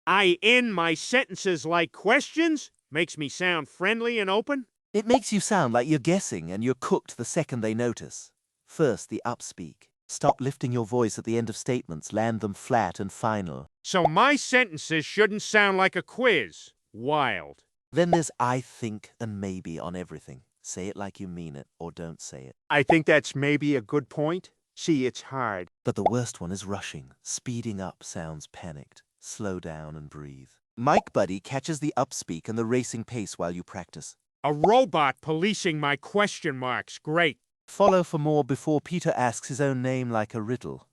I end my sentences like questions? Makes me sound friendly and open? It makes you sound like you're guessing and you're cooked the second they notice. First, the upspeak. Stop lifting your voice at the end of statements. Land them flat and final. So my sentences shouldn't sound like a quiz. Wild. Then there's I think and maybe on everything. Say it like you mean it or don't say it. I think that's maybe a good point. See, it's hard. But the worst one is rushing. Speeding up sounds panicked. Slow down and breathe. Mike Buddy catches the upspeak and the racing pace while you practice. A robot policing my question marks. Great. Follow for more before Peter asks his own name like a riddle.